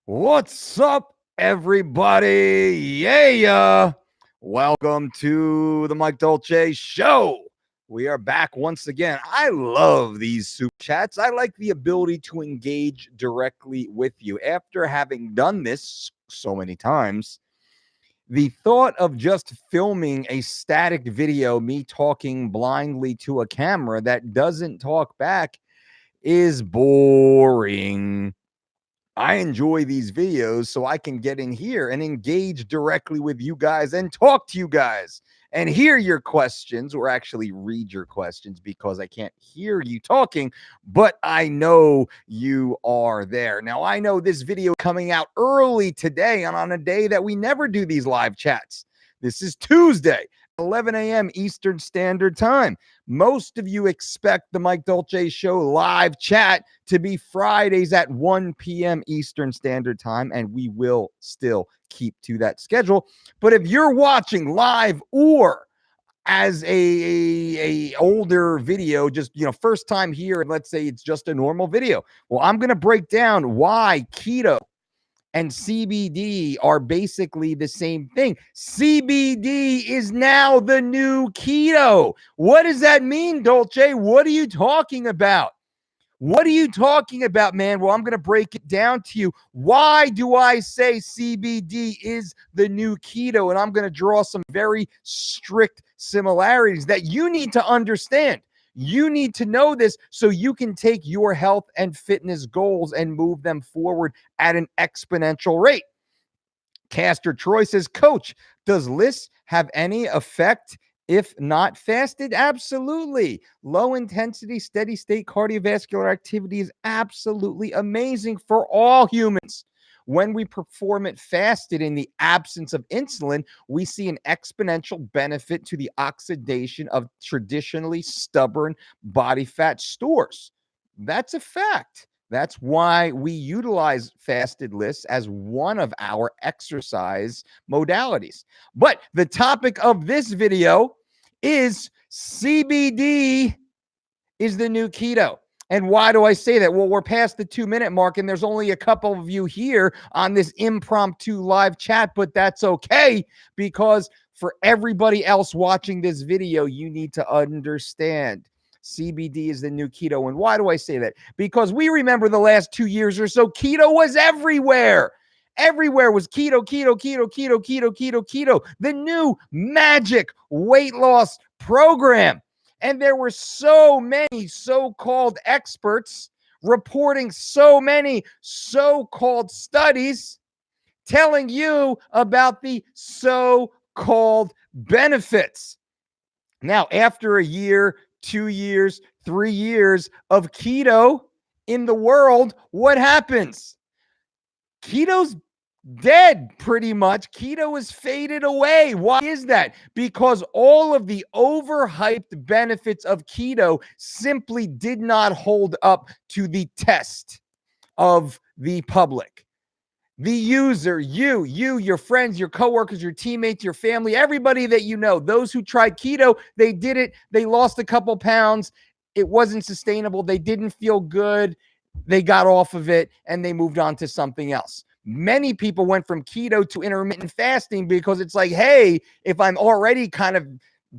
What's up, everybody? Yeah. Welcome to the Mike Dolce Show. We are back once again. I love these super chats. I like the ability to engage directly with you. After having done this so many times, the thought of just filming a static video, me talking blindly to a camera that doesn't talk back, is boring. I enjoy these videos so I can get in here and engage directly with you guys and talk to you guys and hear your questions, or actually read your questions because I can't hear you talking, but I know you are there. Now, I know this video coming out early today and on a day that we never do these live chats. This is Tuesday, 11 a.m. Eastern Standard Time. Most of you expect the Mike Dolce Show live chat to be Fridays at 1 p.m. Eastern Standard Time, and we will still keep to that schedule. But if you're watching live or as a older video, just first time here, and let's say it's just a normal video, well, I'm going to break down why keto and CBD are basically the same thing. CBD is now the new keto. What does that mean, Dolce? What are you talking about? What are you talking about, man? Well, I'm going to break it down to you. Why do I say CBD is the new keto? And I'm going to draw some very strict similarities that you need to understand. You need to know this so you can take your health and fitness goals and move them forward at an exponential rate. Castor Troy says, Coach, does LIS have any effect if not fasted? Absolutely. Low intensity, steady state cardiovascular activity is absolutely amazing for all humans. When we perform it fasted in the absence of insulin, we see an exponential benefit to the oxidation of traditionally stubborn body fat stores. That's a fact. That's why we utilize fasted lists as one of our exercise modalities. But the topic of this video is CBD is the new keto. And why do I say that? Well, we're past the 2-minute mark, and there's only a couple of you here on this impromptu live chat, but that's okay, because for everybody else watching this video, you need to understand CBD is the new keto. And why do I say that? Because we remember the last 2 years or so, keto was everywhere. Everywhere was keto, keto, keto, keto, keto, keto, keto, the new magic weight loss program. And there were so many so-called experts reporting so many so-called studies telling you about the so-called benefits. Now, after a year, 2 years, 3 years of keto in the world, what happens? Keto's dead, pretty much. Keto is faded away. Why is that? Because all of the overhyped benefits of keto simply did not hold up to the test of the public. The user, you, your friends, your coworkers, your teammates, your family, everybody that you know, those who tried keto, they did it. They lost a couple pounds. It wasn't sustainable. They didn't feel good. They got off of it and they moved on to something else. Many people went from keto to intermittent fasting because it's like, hey, if I'm already kind of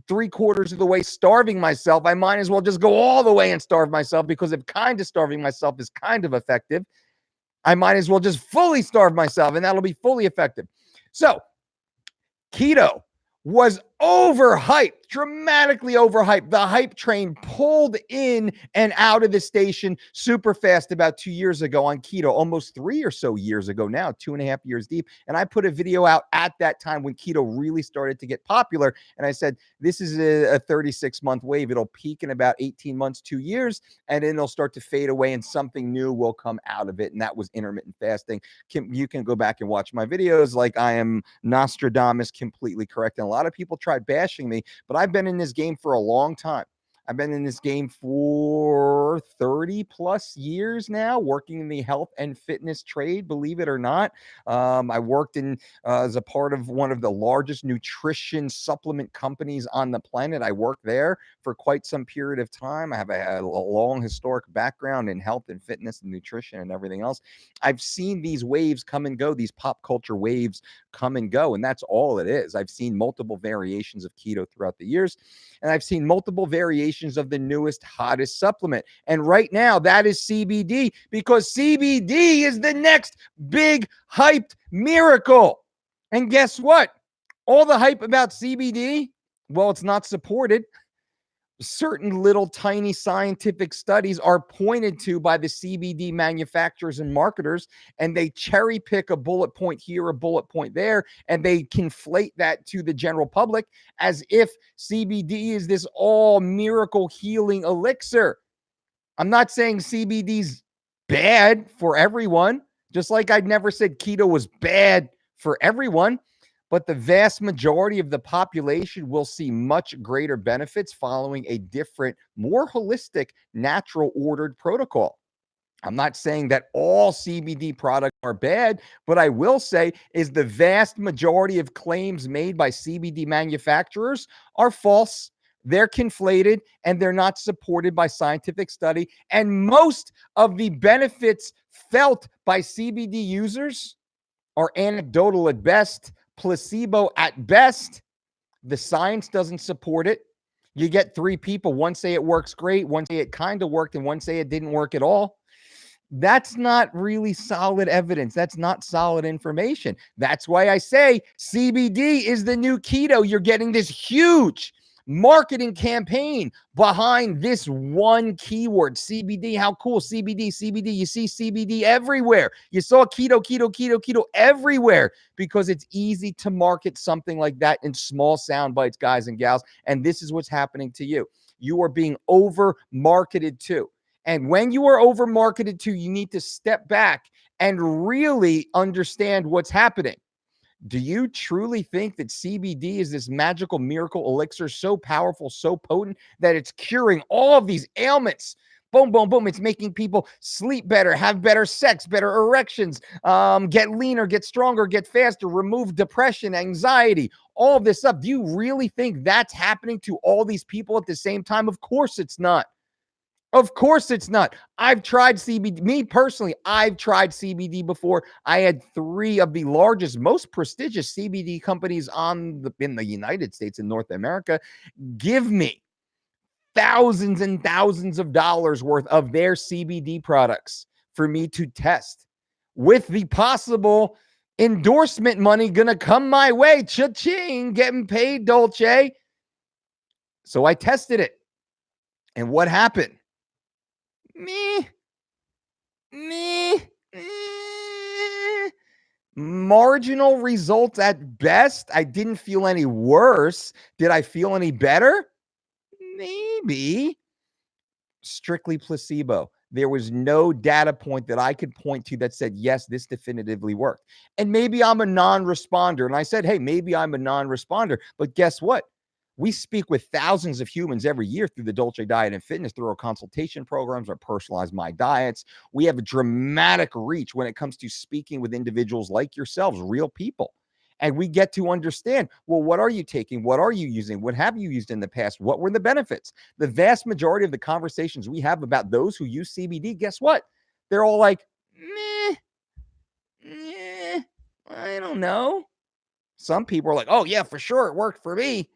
3/4 of the way starving myself, I might as well just go all the way and starve myself, because if kind of starving myself is kind of effective, I might as well just fully starve myself, and that'll be fully effective. So keto was overhyped, dramatically overhyped. The hype train pulled in and out of the station super fast about 2 years ago on keto, almost 3 or so years ago now, 2.5 years deep. And I put a video out at that time when keto really started to get popular. And I said, this is a 36-month wave. It'll peak in about 18 months, 2 years, and then it'll start to fade away and something new will come out of it. And that was intermittent fasting. You can go back and watch my videos like I am Nostradamus, completely correct. And a lot of people tried bashing me, but I've been in this game for a long time. I've been in this game for 30 plus years now, working in the health and fitness trade, believe it or not. I worked in as a part of one of the largest nutrition supplement companies on the planet. I worked there for quite some period of time. I have a long historic background in health and fitness and nutrition and everything else. I've seen these waves come and go, these pop culture waves come and go, and that's all it is. I've seen multiple variations of keto throughout the years, and I've seen multiple variations of the newest, hottest supplement. And right now, that is CBD, because CBD is the next big hyped miracle. And guess what? All the hype about CBD, well, it's not supported. Certain little tiny scientific studies are pointed to by the CBD manufacturers and marketers, and they cherry pick a bullet point here, a bullet point there, and they conflate that to the general public as if CBD is this all miracle healing elixir. I'm not saying CBD's bad for everyone, just like I'd never said keto was bad for everyone. But the vast majority of the population will see much greater benefits following a different, more holistic, natural ordered protocol. I'm not saying that all CBD products are bad, but I will say is the vast majority of claims made by CBD manufacturers are false. They're conflated and they're not supported by scientific study. And most of the benefits felt by CBD users are anecdotal at best, placebo at best. The science doesn't support it. You get three people, one say it works great, one say it kind of worked, and one say it didn't work at all. That's not really solid evidence. That's not solid information. That's why I say CBD is the new keto. You're getting this huge marketing campaign behind this one keyword, CBD. How cool, CBD, CBD. You see CBD everywhere. You saw keto everywhere, because it's easy to market something like that in small sound bites, guys and gals. And this is what's happening to you. You are being over marketed to. And when you are over marketed to, you need to step back and really understand what's happening. Do you truly think that CBD is this magical miracle elixir, so powerful, so potent, that it's curing all of these ailments? Boom, boom, boom. It's making people sleep better, have better sex, better erections, get leaner, get stronger, get faster, remove depression, anxiety, all of this stuff. Do you really think that's happening to all these people at the same time? Of course it's not. Of course it's not. I've tried CBD. Me personally, I've tried CBD before. I had three of the largest, most prestigious CBD companies in the United States and North America give me thousands and thousands of dollars worth of their CBD products for me to test, with the possible endorsement money going to come my way. Cha-ching, getting paid, Dolce. So I tested it. And what happened? Me. Marginal results at best. I didn't feel any worse. Did I feel any better? Maybe. Strictly placebo. There was no data point that I could point to that said, yes, this definitively worked. And maybe I'm a non-responder. And I said, hey, maybe I'm a non-responder. But guess what? We speak with thousands of humans every year through the Dolce Diet and Fitness, through our consultation programs, our personalized My Diets. We have a dramatic reach when it comes to speaking with individuals like yourselves, real people. And we get to understand, well, what are you taking? What are you using? What have you used in the past? What were the benefits? The vast majority of the conversations we have about those who use CBD, guess what? They're all like, I don't know. Some people are like, oh, yeah, for sure, it worked for me.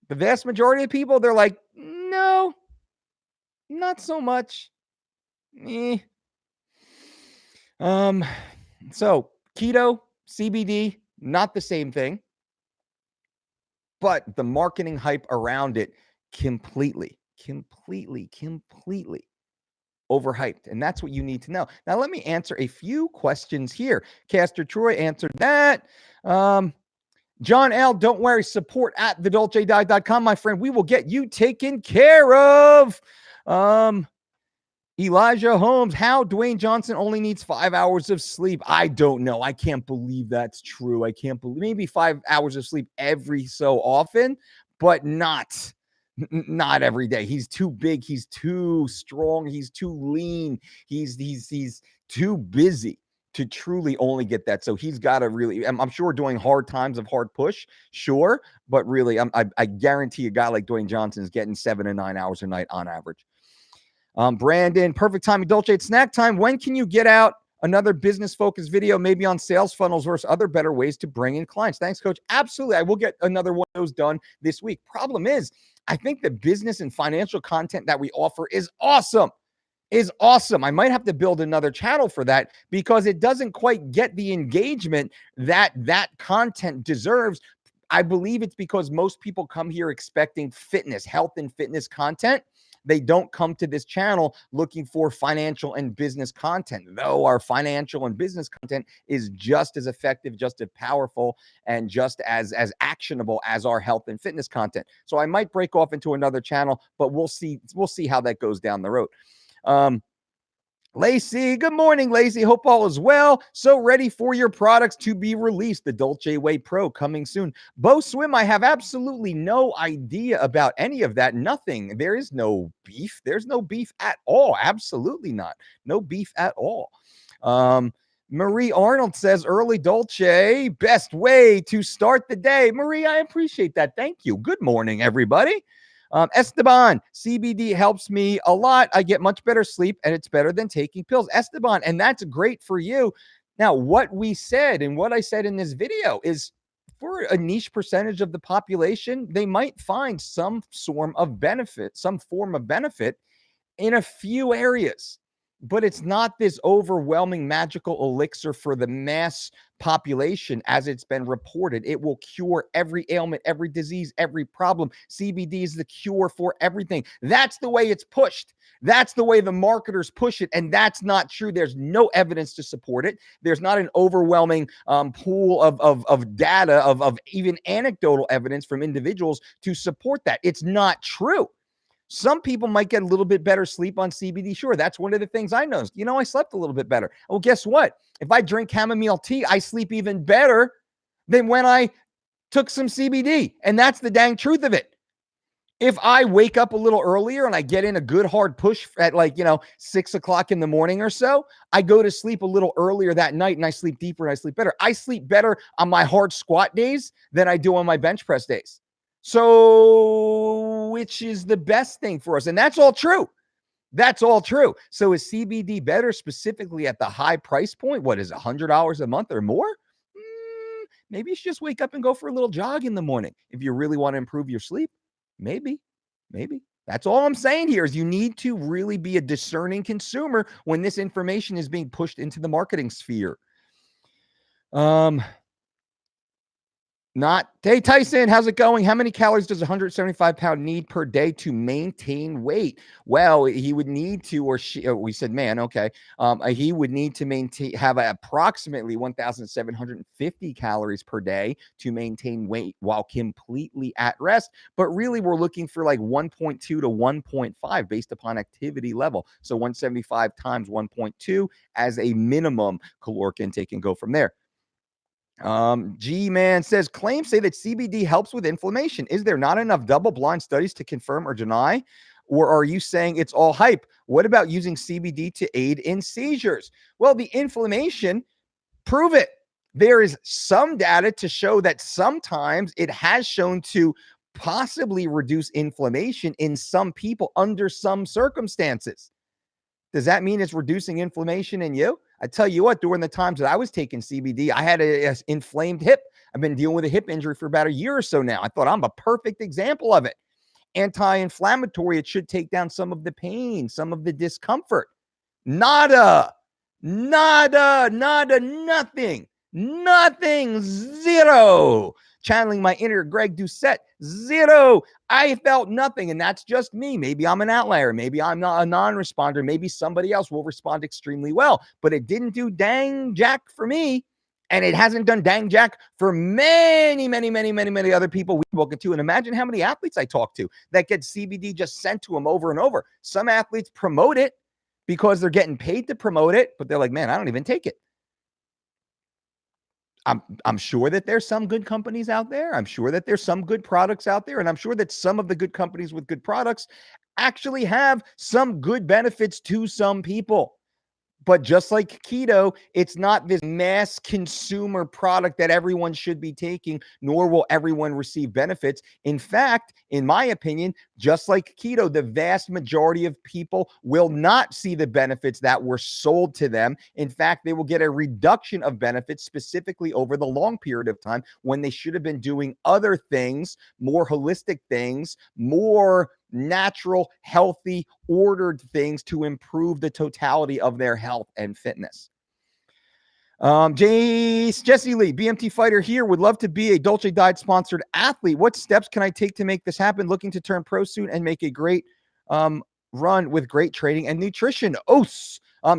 The vast majority of people, they're like, no, not so much. So keto, CBD, not the same thing, but the marketing hype around it completely overhyped. And that's what you need to know. Now, let me answer a few questions here. Caster Troy answered that. John L., don't worry, support at thedolcediet.com, my friend. We will get you taken care of. Elijah Holmes, how Dwayne Johnson only needs 5 hours of sleep. I don't know. I can't believe that's true. I can't believe, maybe 5 hours of sleep every so often, but not Not every day. He's too big. He's too strong. He's too lean. He's too busy to truly only get that. So he's got to really, I'm sure during hard times of hard push, sure. But really, I guarantee a guy like Dwayne Johnson is getting 7 to 9 hours a night on average. Brandon, perfect timing. Dolce, it's snack time. When can you get out another business-focused video, maybe on sales funnels versus other better ways to bring in clients? Thanks, Coach. Absolutely. I will get another one of those done this week. Problem is, I think the business and financial content that we offer is awesome. I might have to build another channel for that because it doesn't quite get the engagement that that content deserves. I believe it's because most people come here expecting fitness, health and fitness content. They don't come to this channel looking for financial and business content, though our financial and business content is just as effective, just as powerful, and just as actionable as our health and fitness content. So I might break off into another channel, but we'll see how that goes down the road. Lacey, good morning, Lacey. Hope all is well. So ready for your products to be released. The Dolce Way Pro coming soon. Bo Swim, I have absolutely no idea about any of that. Nothing. There is no beef. There's no beef at all. Absolutely not. No beef at all. Marie Arnold says, early Dolce, best way to start the day. Marie, I appreciate that. Thank you. Good morning, everybody. Esteban, CBD helps me a lot. I get much better sleep, and it's better than taking pills. Esteban, and that's great for you. Now, what we said and what I said in this video is for a niche percentage of the population, they might find some form of benefit in a few areas. But it's not this overwhelming magical elixir for the mass population as it's been reported. It will cure every ailment, every disease, every problem. CBD is the cure for everything. That's the way it's pushed. That's the way the marketers push it. And that's not true. There's no evidence to support it. There's not an overwhelming pool of data, of even anecdotal evidence from individuals to support that. It's not true. Some people might get a little bit better sleep on CBD. Sure, that's one of the things I noticed. I slept a little bit better. Well, guess what? If I drink chamomile tea, I sleep even better than when I took some CBD. And that's the dang truth of it. If I wake up a little earlier and I get in a good hard push at 6 o'clock in the morning or so, I go to sleep a little earlier that night and I sleep deeper and I sleep better. I sleep better on my hard squat days than I do on my bench press days. So which is the best thing for us? And that's all true. That's all true. So is CBD better specifically at the high price point? What is $100 a month or more? Maybe you should just wake up and go for a little jog in the morning. If you really want to improve your sleep, maybe. That's all I'm saying here is you need to really be a discerning consumer when this information is being pushed into the marketing sphere. Hey, Tyson, how's it going? How many calories does a 175-pound need per day to maintain weight? Well, he would need to, we said man, okay. He would need to have approximately 1,750 calories per day to maintain weight while completely at rest. But really, we're looking for like 1.2 to 1.5 based upon activity level. So 175 times 1.2 as a minimum caloric intake and go from there. G-Man says, claims say that CBD helps with inflammation. Is there not enough double-blind studies to confirm or deny? Or are you saying it's all hype? What about using CBD to aid in seizures? Well, the inflammation, prove it. There is some data to show that sometimes it has shown to possibly reduce inflammation in some people under some circumstances. Does that mean it's reducing inflammation in you? I tell you what, during the times that I was taking CBD, I had an inflamed hip. I've been dealing with a hip injury for about a year or so now. I thought I'm a perfect example of it. Anti-inflammatory, it should take down some of the pain, some of the discomfort. Nada, nothing, zero. Channeling my inner Greg Doucette, zero. I felt nothing, and that's just me. Maybe I'm an outlier. Maybe I'm not a non-responder. Maybe somebody else will respond extremely well, but it didn't do dang jack for me, and it hasn't done dang jack for many other people we've spoken to. And imagine how many athletes I talk to that get CBD just sent to them over and over. Some athletes promote it because they're getting paid to promote it, but they're like, man, I don't even take it. I'm sure that there's some good companies out there. I'm sure that there's some good products out there. And I'm sure that some of the good companies with good products actually have some good benefits to some people. But just like keto, it's not this mass consumer product that everyone should be taking, nor will everyone receive benefits. In fact, in my opinion, just like keto, the vast majority of people will not see the benefits that were sold to them. In fact, they will get a reduction of benefits specifically over the long period of time when they should have been doing other things, more holistic things, more natural, healthy, ordered things to improve the totality of their health and fitness. Jesse Lee, BMT fighter here, would love to be a Dolce Diet sponsored athlete. What steps can I take to make this happen? Looking to turn pro soon and make a great run with great training and nutrition.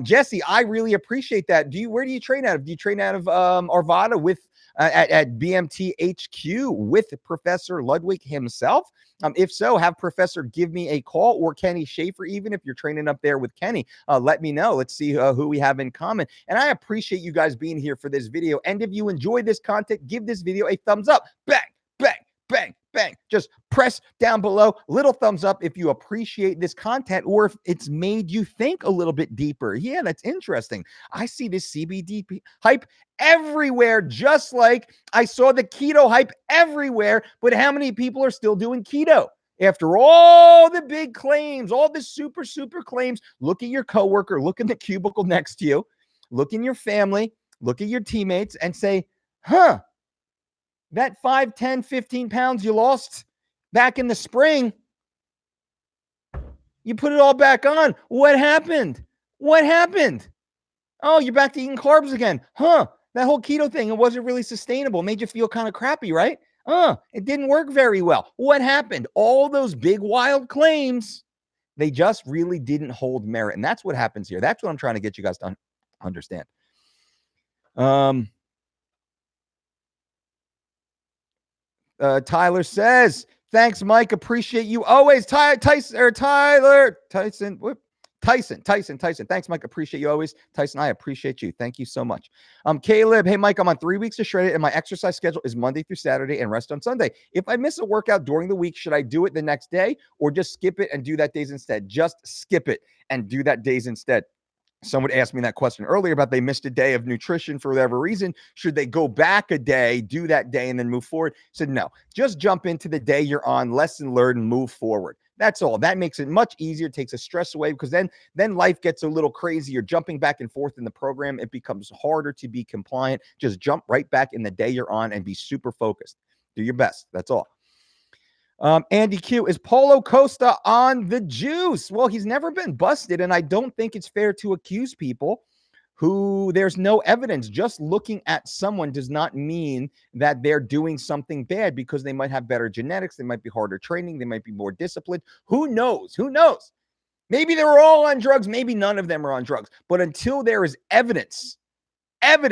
Jesse, I really appreciate that. Where do you train out of? Do you train out of Arvada with at BMT HQ with Professor Ludwig himself? If so, have Professor give me a call, or Kenny Schaefer, even if you're training up there with Kenny, let me know. Let's see who we have in common. And I appreciate you guys being here for this video. And if you enjoy this content, give this video a thumbs up. Bang, bang, bang, bang. Just press down below, little thumbs up if you appreciate this content, or if it's made you think a little bit deeper. Yeah, that's interesting. I see this CBD hype everywhere, just like I saw the keto hype everywhere. But how many people are still doing keto? After all the big claims, all the super claims, look at your coworker, look in the cubicle next to you, look in your family, look at your teammates and say, huh, that 5, 10, 15 pounds you lost back in the spring, you put it all back on. What happened? What happened? Oh, you're back to eating carbs again. Huh? That whole keto thing, it wasn't really sustainable. It made you feel kind of crappy, right? It didn't work very well. What happened? All those big, wild claims, they just really didn't hold merit. And that's what happens here. That's what I'm trying to get you guys to understand. Tyler says, thanks, Mike. Appreciate you always. Tyson. Thanks, Mike. Appreciate you always. Tyson, I appreciate you. Thank you so much. Caleb, hey, Mike, I'm on 3 weeks of shredded and my exercise schedule is Monday through Saturday and rest on Sunday. If I miss a workout during the week, should I do it the next day or just skip it and do that days instead? Just skip it and do that days instead. Someone asked me that question earlier about they missed a day of nutrition for whatever reason. Should they go back a day, do that day, and then move forward? I said, no, just jump into the day you're on, lesson learned, and move forward. That's all. That makes it much easier, takes the stress away, because then life gets a little crazy. You're jumping back and forth in the program. It becomes harder to be compliant. Just jump right back in the day you're on and be super focused. Do your best. That's all. Andy Q, is Paulo Costa on the juice? Well, he's never been busted, and I don't think it's fair to accuse people who there's no evidence. Just looking at someone does not mean that they're doing something bad, because they might have better genetics, they might be harder training, they might be more disciplined. Who knows? Who knows? Maybe they were all on drugs, maybe none of them are on drugs. But until there is evidence,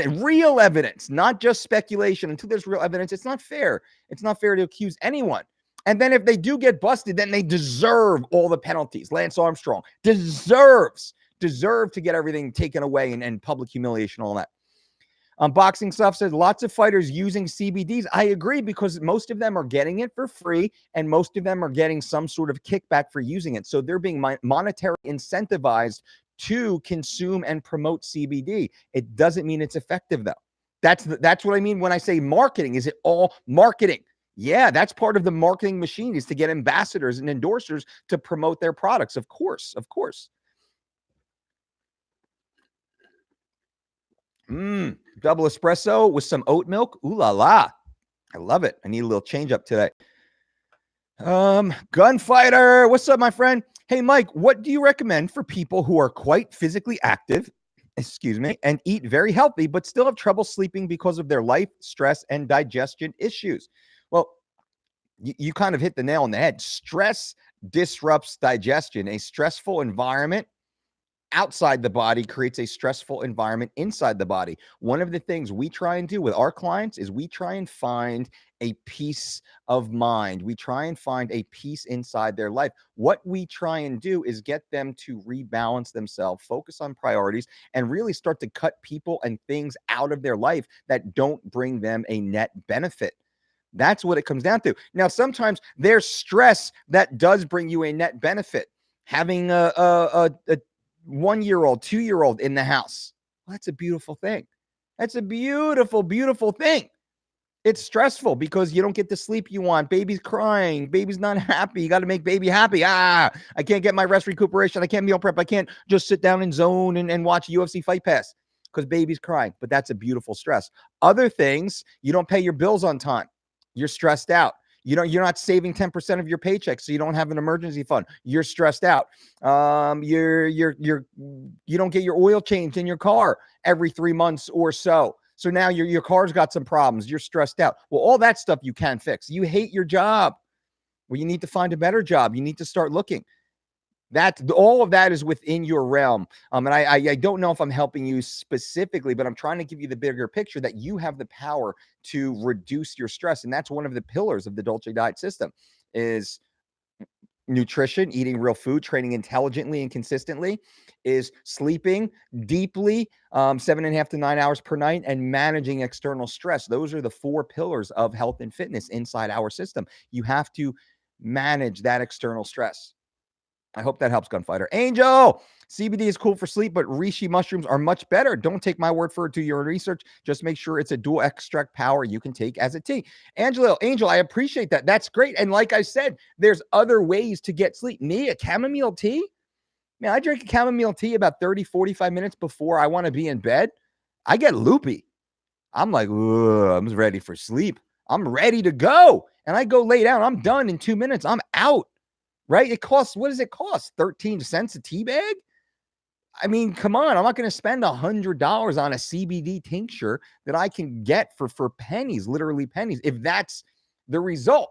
real evidence, not just speculation, until there's real evidence, it's not fair. It's not fair to accuse anyone. And then if they do get busted, then they deserve all the penalties. Lance Armstrong deserve to get everything taken away and public humiliation, all that. Boxing Stuff says lots of fighters using CBDs. I agree, because most of them are getting it for free and most of them are getting some sort of kickback for using it. So they're being monetarily incentivized to consume and promote CBD. It doesn't mean it's effective, though. That's what I mean when I say marketing. Is it all marketing? Yeah, that's part of the marketing machine, is to get ambassadors and endorsers to promote their products. Of course. Double espresso with some oat milk. Ooh la la. I love it. I need a little change up today. Gunfighter, what's up, my friend? Hey, Mike, what do you recommend for people who are quite physically active, and eat very healthy, but still have trouble sleeping because of their life, stress, and digestion issues? Well, you kind of hit the nail on the head. Stress disrupts digestion. A stressful environment outside the body creates a stressful environment inside the body. One of the things we try and do with our clients is we try and find a peace of mind. We try and find a peace inside their life. What we try and do is get them to rebalance themselves, focus on priorities, and really start to cut people and things out of their life that don't bring them a net benefit. That's what it comes down to. Now, sometimes there's stress that does bring you a net benefit. Having a 1-year-old, 2-year-old in the house, well, that's a beautiful thing. That's a beautiful, beautiful thing. It's stressful because you don't get the sleep you want. Baby's crying. Baby's not happy. You got to make baby happy. I can't get my rest recuperation. I can't meal prep. I can't just sit down and zone and watch UFC Fight Pass because baby's crying. But that's a beautiful stress. Other things, you don't pay your bills on time. You're stressed out. You're not saving 10% of your paycheck, so you don't have an emergency fund. You're stressed out. You don't get your oil changed in your car every 3 months or so. So now your car's got some problems. You're stressed out. Well, all that stuff you can fix. You hate your job. Well, you need to find a better job. You need to start looking. All of that is within your realm. And I don't know if I'm helping you specifically, but I'm trying to give you the bigger picture that you have the power to reduce your stress. And that's one of the pillars of the Dolce diet system is nutrition, eating real food, training intelligently and consistently, is sleeping deeply, 7.5 to 9 hours per night, and managing external stress. Those are the 4 pillars of health and fitness inside our system. You have to manage that external stress. I hope that helps, Gunfighter. Angel, CBD is cool for sleep, but reishi mushrooms are much better. Don't take my word for it. Do your own research. Just make sure it's a dual extract power you can take as a tea. Angel, I appreciate that. That's great. And like I said, there's other ways to get sleep. Me, a chamomile tea? Man, I drink a chamomile tea about 30, 45 minutes before I want to be in bed. I get loopy. I'm like, I'm ready for sleep. I'm ready to go. And I go lay down. I'm done in 2 minutes. I'm out. Right? It costs, what does it cost? 13 cents a tea bag? I mean, come on. I'm not going to spend $100 on a CBD tincture that I can get for pennies, literally pennies, if that's the result.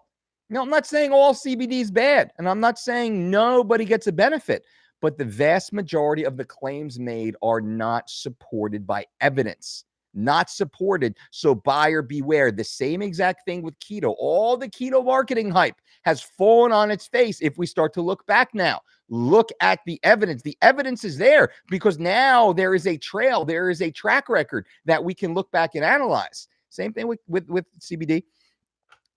No, I'm not saying all CBD is bad, and I'm not saying nobody gets a benefit, but the vast majority of the claims made are not supported by evidence. Not supported. So buyer beware. The same exact thing with keto. All the keto marketing hype has fallen on its face if we start to look back now. Look at the evidence. The evidence is there because now there is a trail. There is a track record that we can look back and analyze. Same thing with CBD.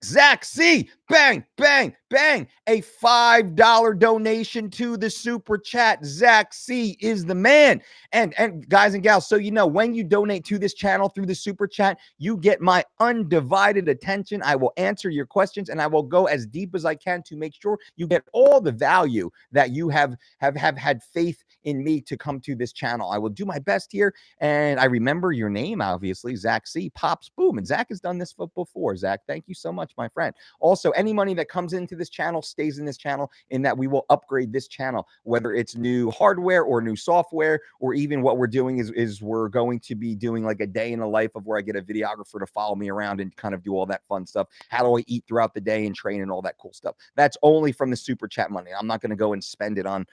Zach C, bang, bang, bang, a $5 donation to the super chat. Zach C is the man. And guys and gals, so you know, when you donate to this channel through the super chat, you get my undivided attention. I will answer your questions and I will go as deep as I can to make sure you get all the value that you have had faith in me to come to this channel. I will do my best here. And I remember your name, obviously, Zach C, pops, boom. And Zach has done this before. Zach, thank you so much, my friend. Also, any money that comes into this channel stays in this channel, in that we will upgrade this channel, whether it's new hardware or new software, or even what we're doing is we're going to be doing like a day in the life of where I get a videographer to follow me around and kind of do all that fun stuff. How do I eat throughout the day and train and all that cool stuff? That's only from the super chat money. I'm not going to go and spend it on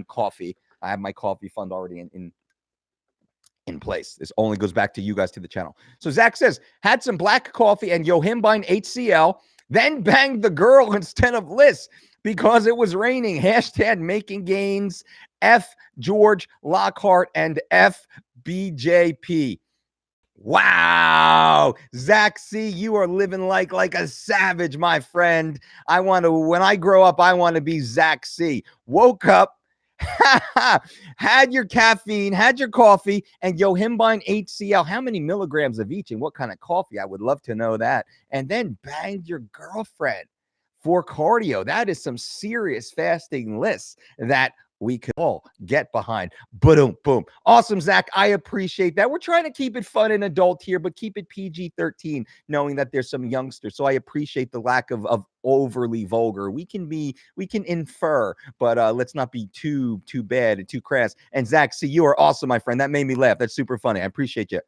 coffee. I have my coffee fund already in place. This only goes back to you guys, to the channel. So Zach says, had some black coffee and Yohimbine HCl, then banged the girl instead of Liz because it was raining. Hashtag making gains. F George Lockhart and F BJP. Wow. Zach C, you are living like a savage, my friend. When I grow up, I want to be Zach C. Woke up, had your caffeine, had your coffee, and Yohimbine HCl. How many milligrams of each and what kind of coffee? I would love to know that. And then banged your girlfriend for cardio. That is some serious fasting lists that we could all get behind. Boom, boom. Awesome, Zach. I appreciate that. We're trying to keep it fun and adult here, but keep it PG-13, knowing that there's some youngsters. So I appreciate the lack of overly vulgar. We can infer, but let's not be too bad and too crass. And Zach, see, you are awesome, my friend. That made me laugh. That's super funny. I appreciate you.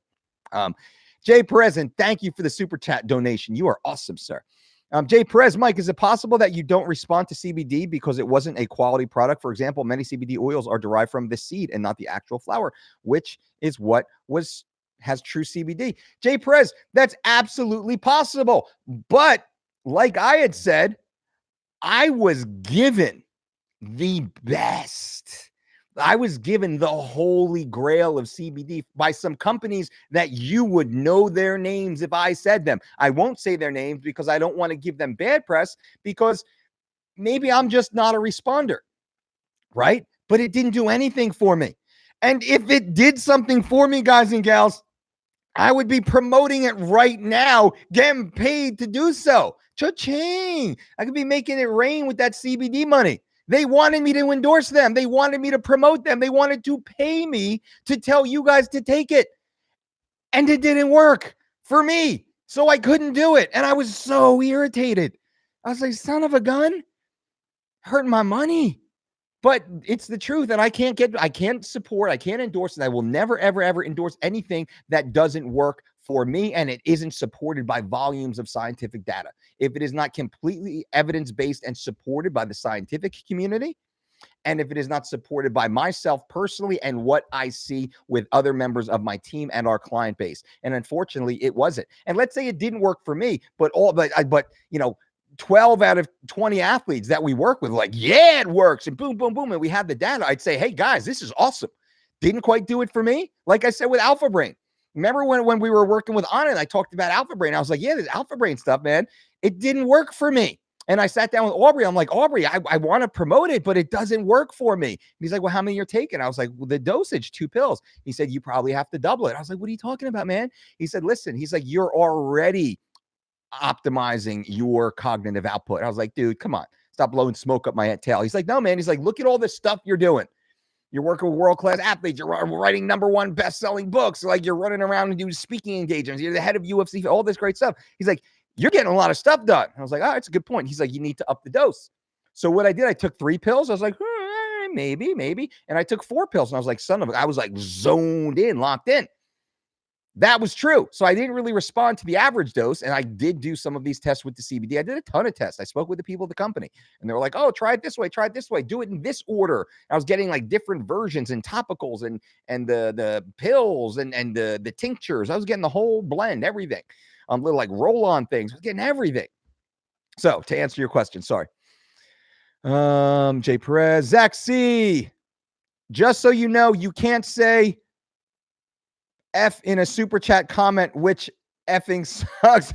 Jay Perez, thank you for the super chat donation. You are awesome, sir. Jay Perez, Mike, is it possible that you don't respond to CBD because it wasn't a quality product? For example, many CBD oils are derived from the seed and not the actual flower, which is what has true CBD. Jay Perez, that's absolutely possible. But like I had said, I was given the best. I was given the holy grail of CBD by some companies that you would know their names if I said them. I won't say their names because I don't want to give them bad press, because maybe I'm just not a responder, right? But it didn't do anything for me. And if it did something for me, guys and gals, I would be promoting it right now, getting paid to do so. Cha-ching. I could be making it rain with that CBD money. They wanted me to endorse them. They wanted me to promote them. They wanted to pay me to tell you guys to take it. And it didn't work for me. So I couldn't do it. And I was so irritated. I was like, son of a gun, hurting my money. But it's the truth, and I can't support, I can't endorse, and I will never, ever, ever endorse anything that doesn't work for me and it isn't supported by volumes of scientific data. If it is not completely evidence-based and supported by the scientific community, and if it is not supported by myself personally and what I see with other members of my team and our client base. And unfortunately, it wasn't. And let's say it didn't work for me, but 12 out of 20 athletes that we work with, like, yeah, it works, and boom, boom, boom, and we have the data. I'd say, hey, guys, this is awesome. Didn't quite do it for me. Like I said with Alpha Brain. Remember when we were working with Anna and I talked about Alpha Brain? I was like, yeah, this Alpha Brain stuff, man, it didn't work for me. And I sat down with Aubrey. I'm like, Aubrey, I want to promote it, but it doesn't work for me. And he's like, well, how many you're taking? I was like, well, the dosage, 2 pills. He said, you probably have to double it. I was like, what are you talking about, man? He said, listen, he's like, you're already optimizing your cognitive output. I was like, dude, come on, stop blowing smoke up my tail. He's like, no, man. He's like, look at all this stuff you're doing. You're working with world-class athletes. You're writing #1 best-selling books. Like, you're running around and doing speaking engagements. You're the head of UFC, all this great stuff. He's like, you're getting a lot of stuff done. I was like, oh, that's a good point. He's like, you need to up the dose. So what I did, I took 3 pills. I was like, maybe. And I took 4 pills. And I was like, I was like zoned in, locked in. That was true. So I didn't really respond to the average dose. And I did do some of these tests with the CBD. I did a ton of tests. I spoke with the people at the company and they were like, oh, try it this way, do it in this order. I was getting like different versions and topicals and the pills and the tinctures. I was getting the whole blend, everything. Little like roll-on things. I was getting everything. So to answer your question, sorry. Jay Perez, Zach C. Just so you know, you can't say F in a super chat comment, which effing sucks.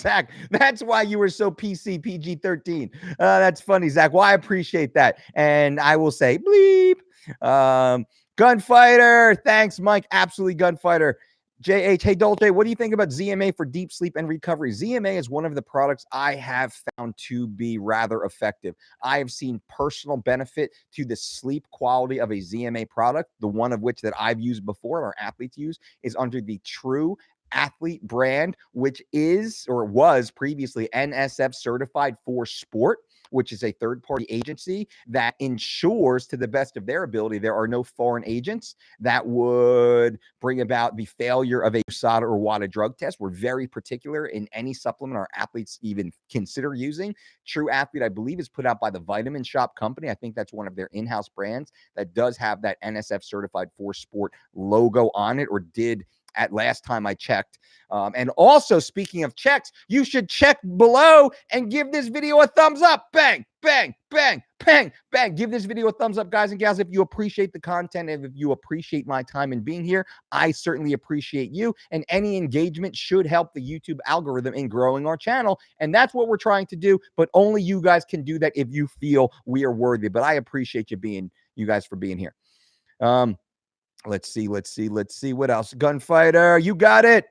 Zach, that's why you were so PC, PG-13. That's funny, Zach. Well, I appreciate that. And I will say bleep. Gunfighter. Thanks, Mike. Absolutely gunfighter. JH, hey, Dolce, what do you think about ZMA for deep sleep and recovery? ZMA is one of the products I have found to be rather effective. I have seen personal benefit to the sleep quality of a ZMA product. The one of which that I've used before, our athletes use, is under the True Athlete brand, which is or was previously NSF certified for sport, which is a third-party agency that ensures, to the best of their ability, there are no foreign agents that would bring about the failure of a USADA or WADA drug test. We're very particular in any supplement our athletes even consider using. True Athlete, I believe, is put out by the Vitamin Shop company. I think that's one of their in-house brands that does have that NSF certified for sport logo on it, or did at last time I checked. And also, speaking of checks, you should check below and give this video a thumbs up. Bang, bang, bang, bang, bang. Give this video a thumbs up, guys and gals, if you appreciate the content and if you appreciate my time in being here. I certainly appreciate you, and any engagement should help the YouTube algorithm in growing our channel. And that's what we're trying to do, but only you guys can do that if you feel we are worthy. But I appreciate you guys for being here. Let's see what else. Gunfighter, you got it.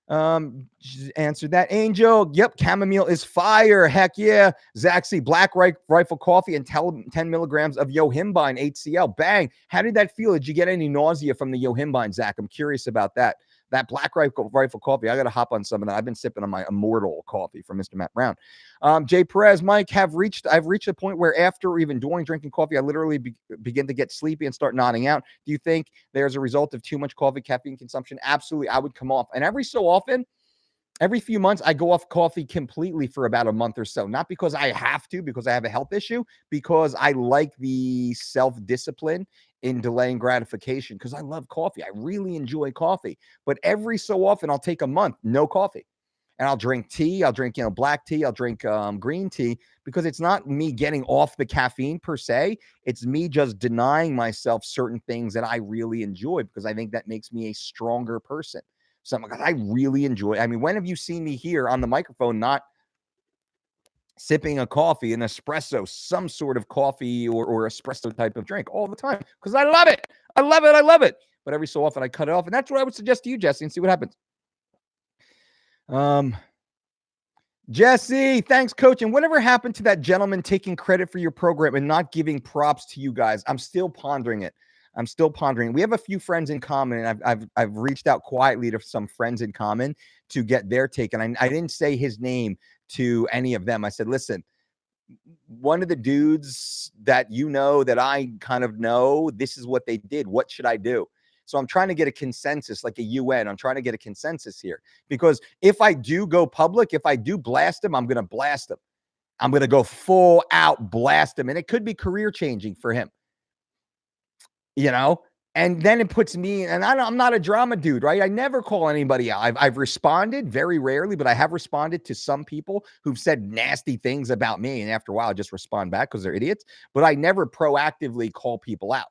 Answered that. Angel, yep, chamomile is fire. Heck yeah. Zaxi, Black Rifle Coffee and 10 milligrams of yohimbine HCl. Bang. How did that feel? Did you get any nausea from the yohimbine, Zach? I'm curious about that. That Black Rifle Coffee, I got to hop on some of that. I've been sipping on my Immortal coffee from Mr. Matt Brown. Jay Perez, Mike, I've reached a point where after or even during drinking coffee, I literally begin to get sleepy and start nodding out. Do you think there's a result of too much coffee caffeine consumption? Absolutely. I would come off. And every so often, Every few months, I go off coffee completely for about a month or so. Not because I have to, because I have a health issue, because I like the self-discipline in delaying gratification, because I love coffee. I really enjoy coffee. But every so often, I'll take a month, no coffee. And I'll drink tea. I'll drink, black tea. I'll drink green tea, because it's not me getting off the caffeine per se. It's me just denying myself certain things that I really enjoy, because I think that makes me a stronger person. So I really enjoy. I mean, when have you seen me here on the microphone not sipping a coffee, an espresso, some sort of coffee or espresso type of drink all the time? Because I love it. I love it. I love it. But every so often I cut it off. And that's what I would suggest to you, Jesse, and see what happens. Jesse, thanks, coach. And whatever happened to that gentleman taking credit for your program and not giving props to you guys? I'm still pondering it. We have a few friends in common, and I've reached out quietly to some friends in common to get their take. And I didn't say his name to any of them. I said, listen, one of the dudes that that I kind of know, this is what they did. What should I do? So I'm trying to get a consensus, like a UN. I'm trying to get a consensus here, because if I do go public, if I do blast him, I'm going to blast him. I'm going to go full out blast him. And it could be career changing for him. And then it puts me, and I'm not a drama dude, right? I never call anybody out. I've responded very rarely, but I have responded to some people who've said nasty things about me. And after a while, I just respond back because they're idiots. But I never proactively call people out.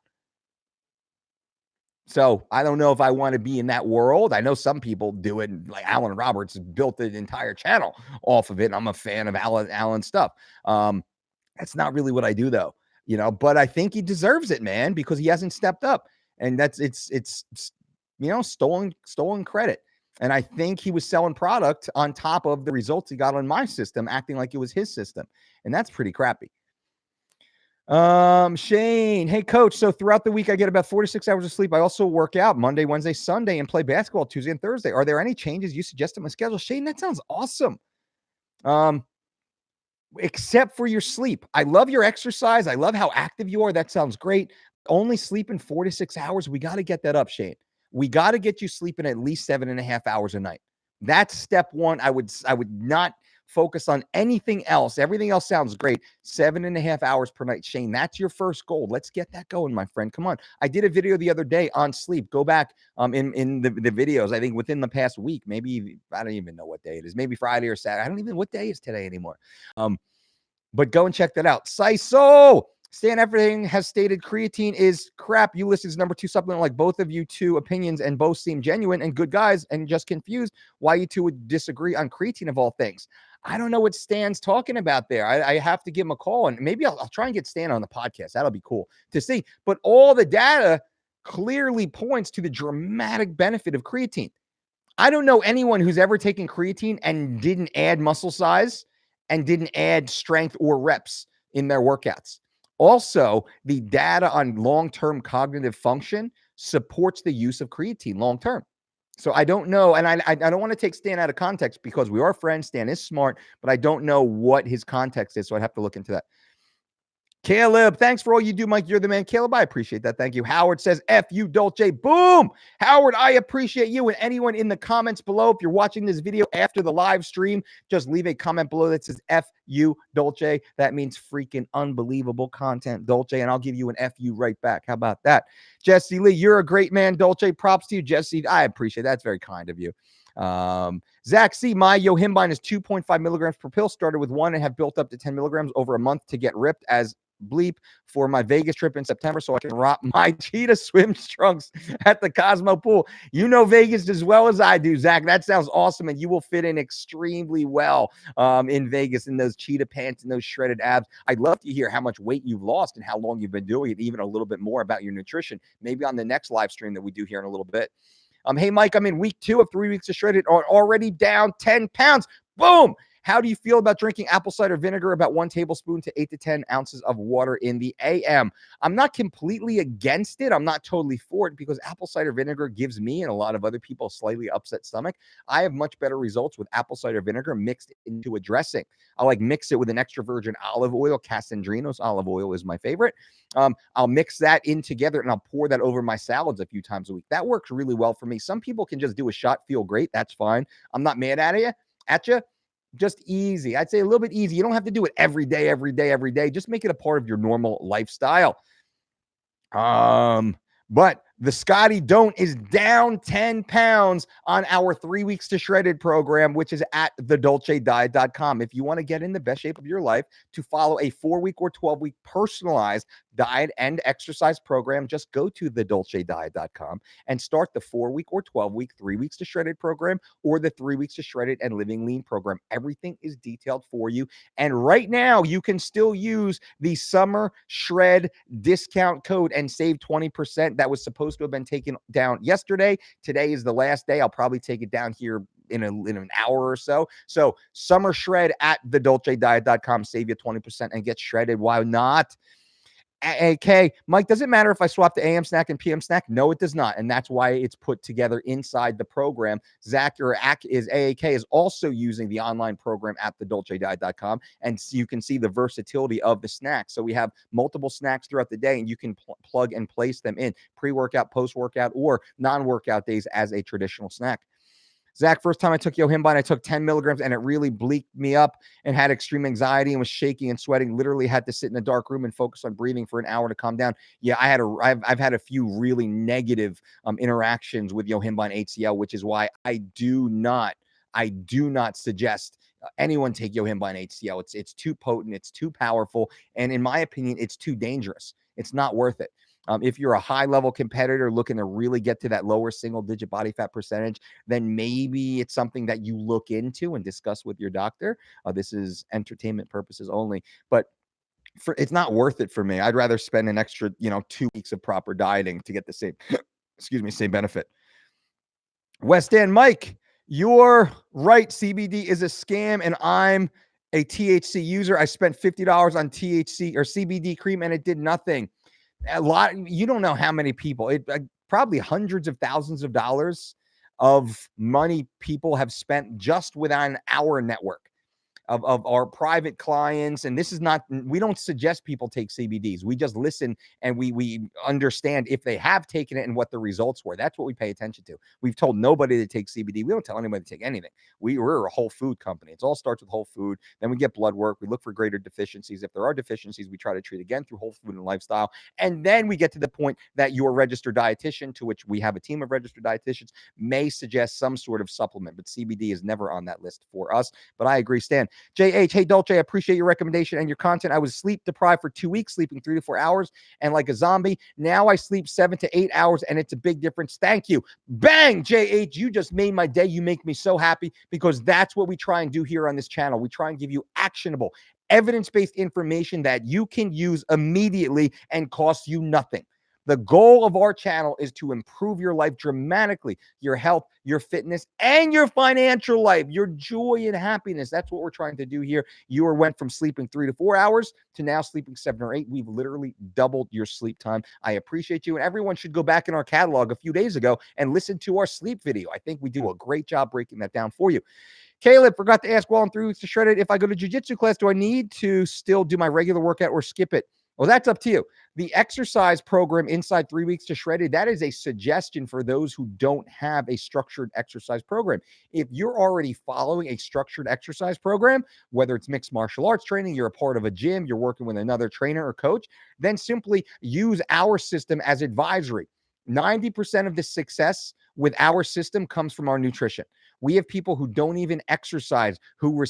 So I don't know if I want to be in that world. I know some people do it. Like Alan Roberts built an entire channel off of it. And I'm a fan of Alan's stuff. That's not really what I do, though. But I think he deserves it, man, because he hasn't stepped up. And it's stolen credit. And I think he was selling product on top of the results he got on my system, acting like it was his system. And that's pretty crappy. Shane, hey coach. So throughout the week, I get about 4 to 6 hours of sleep. I also work out Monday, Wednesday, Sunday, and play basketball Tuesday and Thursday. Are there any changes you suggest in my schedule? Shane, that sounds awesome. Except for your sleep. I love your exercise. I love how active you are. That sounds great. Only sleeping 4 to 6 hours. We got to get that up, Shane. We got to get you sleeping at least 7.5 hours a night. That's step one. I would not focus on anything else. Everything else sounds great. 7.5 hours per night, Shane. That's your first goal. Let's get that going, my friend. Come on. I did a video the other day on sleep. Go back in the videos. I think within the past week, maybe I don't even know what day it is. Maybe Friday or Saturday. I don't even know what day is today anymore. But go and check that out. Saiso, Stan Everything has stated creatine is crap. Ulysses number 2 supplement, like both of you two opinions, and both seem genuine and good guys, and just confused why you two would disagree on creatine of all things. I don't know what Stan's talking about there. I have to give him a call, and maybe I'll try and get Stan on the podcast. That'll be cool to see. But all the data clearly points to the dramatic benefit of creatine. I don't know anyone who's ever taken creatine and didn't add muscle size and didn't add strength or reps in their workouts. Also, the data on long-term cognitive function supports the use of creatine long-term. So I don't know, and I don't want to take Stan out of context because we are friends. Stan is smart, but I don't know what his context is, so I'd have to look into that. Caleb, thanks for all you do, Mike. You're the man. Caleb, I appreciate that. Thank you. Howard says, F you, Dolce. Boom. Howard, I appreciate you. And anyone in the comments below, if you're watching this video after the live stream, just leave a comment below that says F you, Dolce. That means freaking unbelievable content, Dolce. And I'll give you an F you right back. How about that? Jesse Lee, you're a great man, Dolce. Props to you, Jesse. I appreciate that. That's very kind of you. Zach C, my Yohimbine is 2.5 milligrams per pill. Started with 1 and have built up to 10 milligrams over a month to get ripped as bleep for my Vegas trip in September so I can rock my cheetah swim trunks at the Cosmo pool. You know Vegas as well as I do, Zach. That sounds awesome, and you will fit in extremely well in Vegas in those cheetah pants and those shredded abs. I'd love to hear how much weight you've lost and how long you've been doing it, even a little bit more about your nutrition, maybe on the next live stream that we do here in a little bit. Hey, Mike, I'm in week 2 of 3 weeks of shredded, already down 10 pounds. Boom. How do you feel about drinking apple cider vinegar, about 1 tablespoon to 8 to 10 ounces of water in the AM? I'm not completely against it. I'm not totally for it because apple cider vinegar gives me and a lot of other people a slightly upset stomach. I have much better results with apple cider vinegar mixed into a dressing. I like mix it with an extra virgin olive oil. Casandrinos olive oil is my favorite. I'll mix that in together and I'll pour that over my salads a few times a week. That works really well for me. Some people can just do a shot, feel great. That's fine. I'm not mad at you. Just easy. I'd say a little bit easy. You don't have to do it every day. Just make it a part of your normal lifestyle. But the Scotty Don't is down 10 pounds on our 3 weeks to shredded program, which is at thedolcediet.com. If you want to get in the best shape of your life to follow a 4-week or 12-week personalized diet and exercise program, just go to thedolcediet.com and start the 4-week or 12-week 3 weeks to shredded program or the 3 weeks to shredded and living lean program. Everything is detailed for you. And right now you can still use the summer shred discount code and save 20%. That was supposed to have been taken down yesterday. Today is the last day. I'll probably take it down here in an hour or so. So summer shred at thedolcediet.com, save you 20% and get shredded. Why not? AK, Mike, does it matter if I swap the AM snack and PM snack? No, it does not. And that's why it's put together inside the program. Zach or AAK is also using the online program at thedolcediet.com. And so you can see the versatility of the snacks. So we have multiple snacks throughout the day and you can plug and place them in pre-workout, post-workout, or non-workout days as a traditional snack. Zach, first time I took Yohimbine, I took 10 milligrams and it really bleaked me up and had extreme anxiety and was shaking and sweating. Literally had to sit in a dark room and focus on breathing for an hour to calm down. Yeah, I've had a few really negative interactions with Yohimbine HCl, which is why I do not suggest anyone take Yohimbine HCl. It's too potent, it's too powerful, and in my opinion, it's too dangerous. It's not worth it. If you're a high-level competitor looking to really get to that lower single-digit body fat percentage, then maybe it's something that you look into and discuss with your doctor. This is entertainment purposes only, but it's not worth it for me. I'd rather spend an extra, 2 weeks of proper dieting to get the same, same benefit. West End, Mike, you're right. CBD is a scam, and I'm a THC user. I spent $50 on THC or CBD cream, and it did nothing. You don't know how many people, probably hundreds of thousands of dollars of money people have spent just within our network of our private clients. And this is not, we don't suggest people take CBDs. We just listen and we understand if they have taken it and what the results were. That's what we pay attention to. We've told nobody to take CBD. We don't tell anybody to take anything. We're a whole food company. It all starts with whole food. Then we get blood work. We look for greater deficiencies. If there are deficiencies, we try to treat again through whole food and lifestyle. And then we get to the point that your registered dietitian, to which we have a team of registered dietitians, may suggest some sort of supplement. But CBD is never on that list for us. But I agree, Stan. JH, hey Dolce, I appreciate your recommendation and your content. I was sleep deprived for 2 weeks, sleeping 3 to 4 hours and like a zombie. Now I sleep 7 to 8 hours and it's a big difference. Thank you. Bang, JH, you just made my day. You make me so happy because that's what we try and do here on this channel. We try and give you actionable, evidence-based information that you can use immediately and cost you nothing. The goal of our channel is to improve your life dramatically, your health, your fitness, and your financial life, your joy and happiness. That's what we're trying to do here. You went from sleeping 3 to 4 hours to now sleeping 7 or 8. We've literally doubled your sleep time. I appreciate you. And everyone should go back in our catalog a few days ago and listen to our sleep video. I think we do a great job breaking that down for you. Caleb, forgot to ask while I'm through to shred it. If I go to jiu-jitsu class, do I need to still do my regular workout or skip it? Well, that's up to you. The exercise program inside 3 weeks to shredded, that is a suggestion for those who don't have a structured exercise program. If you're already following a structured exercise program, whether it's mixed martial arts training, you're a part of a gym, you're working with another trainer or coach, then simply use our system as advisory. 90% of the success with our system comes from our nutrition. We have people who don't even exercise, who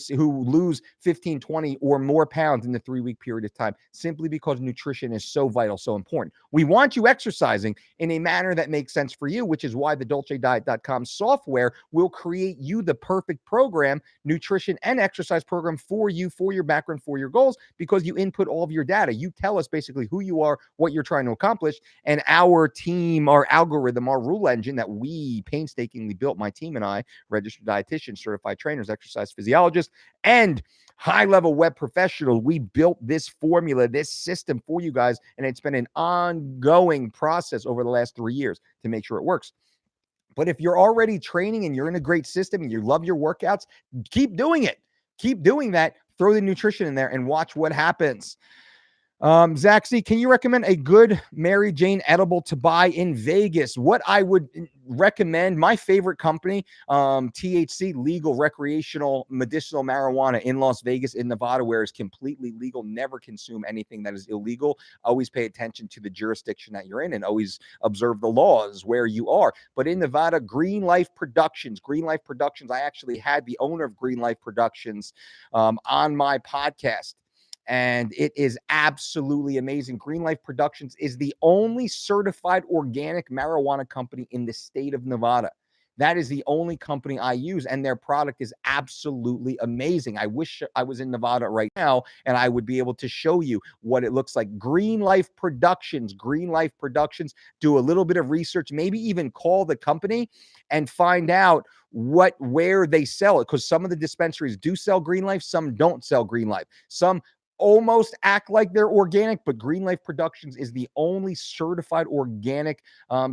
lose 15, 20 or more pounds in the 3-week period of time, simply because nutrition is so vital, so important. We want you exercising in a manner that makes sense for you, which is why the DolceDiet.com software will create you the perfect program, nutrition and exercise program for you, for your background, for your goals, because you input all of your data. You tell us basically who you are, what you're trying to accomplish, and our team, our algorithm, our rule engine that we painstakingly built, my team and I, registered dietitians, certified trainers, exercise physiologists, and high-level web professional. We built this formula, this system for you guys, and it's been an ongoing process over the last 3 years to make sure it works. But if you're already training and you're in a great system and you love your workouts, keep doing it. Keep doing that. Throw the nutrition in there and watch what happens. Zach C, can you recommend a good Mary Jane edible to buy in Vegas? What I would recommend, my favorite company, THC, legal recreational medicinal marijuana in Las Vegas, in Nevada, where it's completely legal. Never consume anything that is illegal. Always pay attention to the jurisdiction that you're in and always observe the laws where you are. But in Nevada, Green Life Productions, I actually had the owner of Green Life Productions on my podcast. And it is absolutely amazing. Green Life Productions is the only certified organic marijuana company in the state of Nevada. That is the only company I use, and their product is absolutely amazing. I wish I was in Nevada right now, and I would be able to show you what it looks like. Green Life Productions. Do a little bit of research, maybe even call the company and find out where they sell it, because some of the dispensaries do sell Green Life, some don't sell Green Life. Some almost act like they're organic, but Green Life Productions is the only certified organic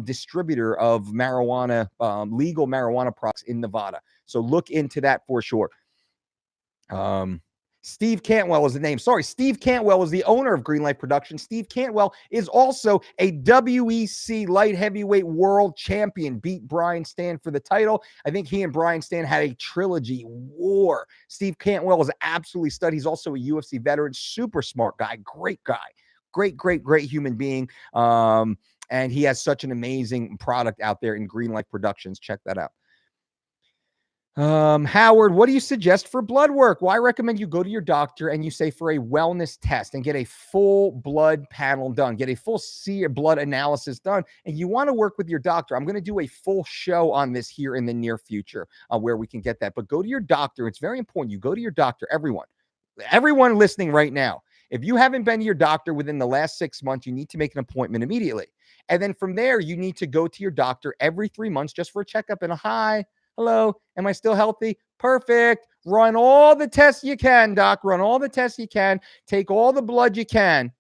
distributor of marijuana, legal marijuana products in Nevada. So look into that for sure. Steve Cantwell is the name. Sorry, Steve Cantwell is the owner of Green Life Productions. Steve Cantwell is also a WEC light heavyweight world champion. Beat Brian Stan for the title. I think he and Brian Stan had a trilogy war. Steve Cantwell is absolutely stud. He's also a UFC veteran, super smart guy, great guy, great human being. And he has such an amazing product out there in Green Life Productions. Check that out. Howard, what do you suggest for blood work? Well, I recommend you go to your doctor and you say for a wellness test and get a full blood panel done, get a full blood analysis done. And you want to work with your doctor. I'm going to do a full show on this here in the near future where we can get that. But go to your doctor. It's very important. You go to your doctor, everyone listening right now. If you haven't been to your doctor within the last 6 months, you need to make an appointment immediately. And then from there, you need to go to your doctor every 3 months just for a checkup and a hi. Hello, am I still healthy? Perfect. Run all the tests you can, doc. Run all the tests you can. Take all the blood you can.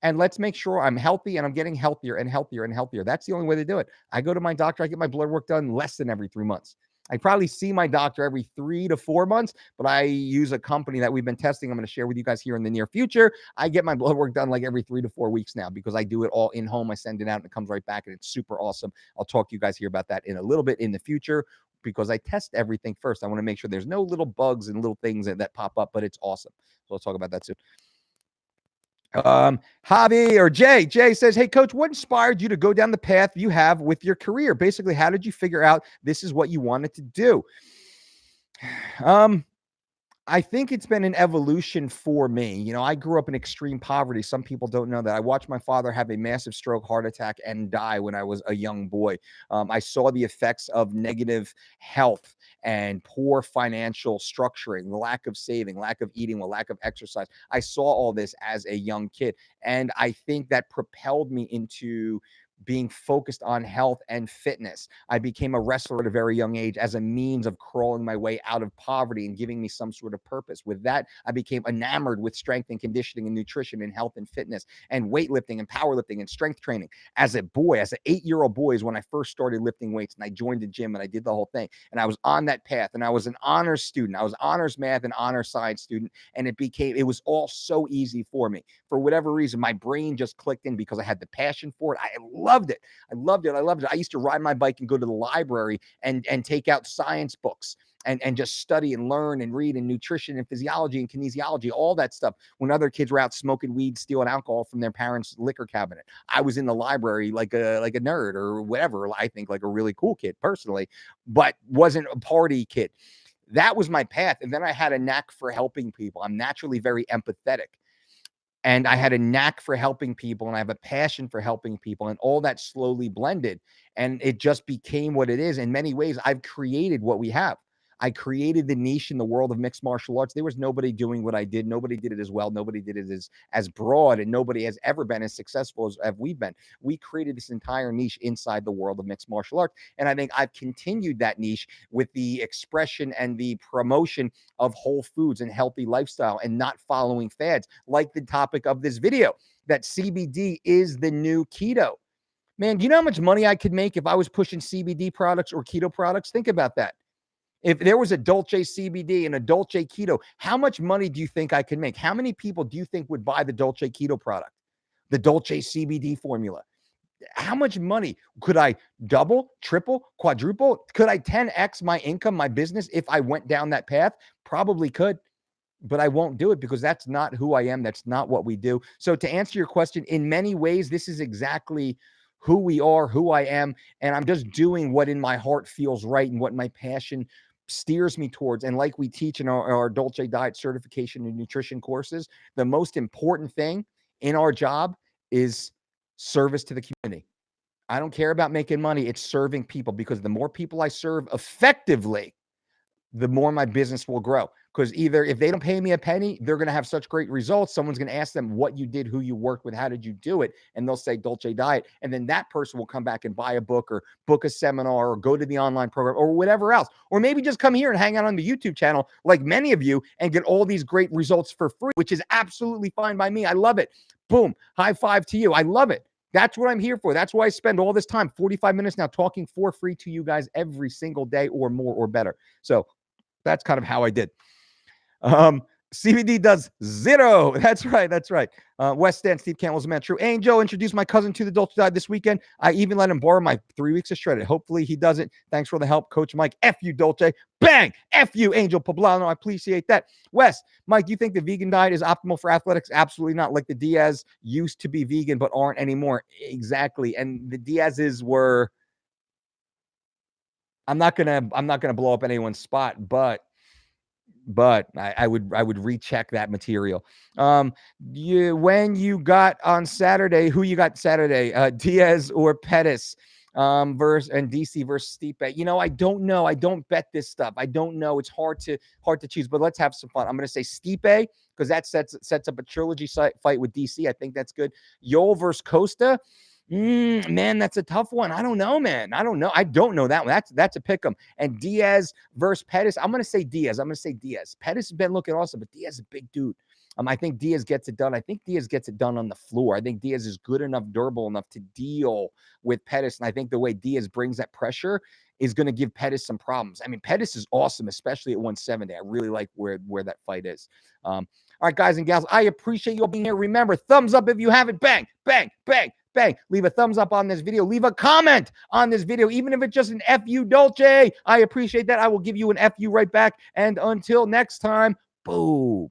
And let's make sure I'm healthy and I'm getting healthier and healthier and healthier. That's the only way to do it. I go to my doctor. I get my blood work done less than every 3 months. I probably see my doctor every 3 to 4 months, but I use a company that we've been testing. I'm going to share with you guys here in the near future. I get my blood work done like every 3 to 4 weeks now because I do it all in home. I send it out and it comes right back and it's super awesome. I'll talk to you guys here about that in a little bit in the future because I test everything first. I want to make sure there's no little bugs and little things that pop up, but it's awesome. So we'll talk about that soon. Javi or Jay says, hey coach, what inspired you to go down the path you have with your career? Basically, how did you figure out this is what you wanted to do? I think it's been an evolution for me. You know, I grew up in extreme poverty. Some people don't know that. I watched my father have a massive stroke, heart attack, and die when I was a young boy. I saw the effects of negative health and poor financial structuring, the lack of saving, lack of eating, lack of exercise. I saw all this as a young kid. And I think that propelled me into being focused on health and fitness. I became a wrestler at a very young age as a means of crawling my way out of poverty and giving me some sort of purpose. With that, I became enamored with strength and conditioning and nutrition and health and fitness and weightlifting and powerlifting and strength training. As a boy, as an 8-year-old boy is when I first started lifting weights and I joined the gym and I did the whole thing. And I was on that path and I was an honors student. I was honors math and honors science student. And it was all so easy for me. For whatever reason, my brain just clicked in because I had the passion for it. I loved it. I used to ride my bike and go to the library and take out science books and just study and learn and read and nutrition and physiology and kinesiology, all that stuff. When other kids were out smoking weed, stealing alcohol from their parents' liquor cabinet, I was in the library like a nerd or whatever. I think like a really cool kid personally, but wasn't a party kid. That was my path. And then I had a knack for helping people. I'm naturally very empathetic. And I had a knack for helping people and I have a passion for helping people, and all that slowly blended and it just became what it is. In many ways, I've created what we have. I created the niche in the world of mixed martial arts. There was nobody doing what I did. Nobody did it as well. Nobody did it as broad, and nobody has ever been as successful as we've been. We created this entire niche inside the world of mixed martial arts, and I think I've continued that niche with the expression and the promotion of whole foods and healthy lifestyle and not following fads, like the topic of this video, that CBD is the new keto. Man, do you know how much money I could make if I was pushing CBD products or keto products? Think about that. If there was a DOLCE CBD and a DOLCE keto, how much money do you think I could make? How many people do you think would buy the DOLCE keto product, the DOLCE CBD formula? How much money could I double, triple, quadruple? Could I 10x my income, my business, if I went down that path? Probably could, but I won't do it because that's not who I am. That's not what we do. So to answer your question, in many ways, this is exactly who we are, who I am, and I'm just doing what in my heart feels right and what my passion steers me towards. And like we teach in our Dolce Diet certification and nutrition courses, the most important thing in our job is service to the community. I don't care about making money. It's serving people, because the more people I serve effectively, the more my business will grow. Because either if they don't pay me a penny, they're going to have such great results. Someone's going to ask them what you did, who you worked with, how did you do it? And they'll say Dolce Diet. And then that person will come back and buy a book or book a seminar or go to the online program or whatever else. Or maybe just come here and hang out on the YouTube channel like many of you and get all these great results for free, which is absolutely fine by me. I love it. Boom. High five to you. I love it. That's what I'm here for. That's why I spend all this time, 45 minutes now, talking for free to you guys every single day or more or better. So that's kind of how I did. CBD does zero. That's right. That's right. West Stand, Steve Campbell's a man. True Angel introduced my cousin to the Dolce Diet this weekend. I even let him borrow my 3 weeks of shredded. Hopefully he doesn't. Thanks for the help, Coach Mike. F you, Dolce. Bang. F you, Angel Poblano. I appreciate that. Wes, Mike, do you think the vegan diet is optimal for athletics? Absolutely not. Like the Diaz used to be vegan, but aren't anymore. Exactly. And the Diaz's were, I'm not gonna blow up anyone's spot, but I would recheck that material. When you got on Saturday, who you got Saturday? Diaz or Pettis? Versus and DC versus Stipe. You know, I don't know. I don't bet this stuff. I don't know. It's hard to choose. But let's have some fun. I'm going to say Stipe because that sets up a trilogy fight with DC. I think that's good. Yoel versus Costa. Man, that's a tough one. I don't know, man. I don't know. I don't know that one. That's a pick 'em. And Diaz versus Pettis. I'm going to say Diaz. Pettis has been looking awesome, but Diaz is a big dude. I think Diaz gets it done. I think Diaz gets it done on the floor. I think Diaz is good enough, durable enough to deal with Pettis. And I think the way Diaz brings that pressure is going to give Pettis some problems. I mean, Pettis is awesome, especially at 170. I really like where that fight is. All right, guys and gals, I appreciate you all being here. Remember, thumbs up if you haven't. Bang, bang, bang, bang. Leave a thumbs up on this video. Leave a comment on this video, even if it's just an FU Dolce. I appreciate that. I will give you an FU right back. And until next time, boom.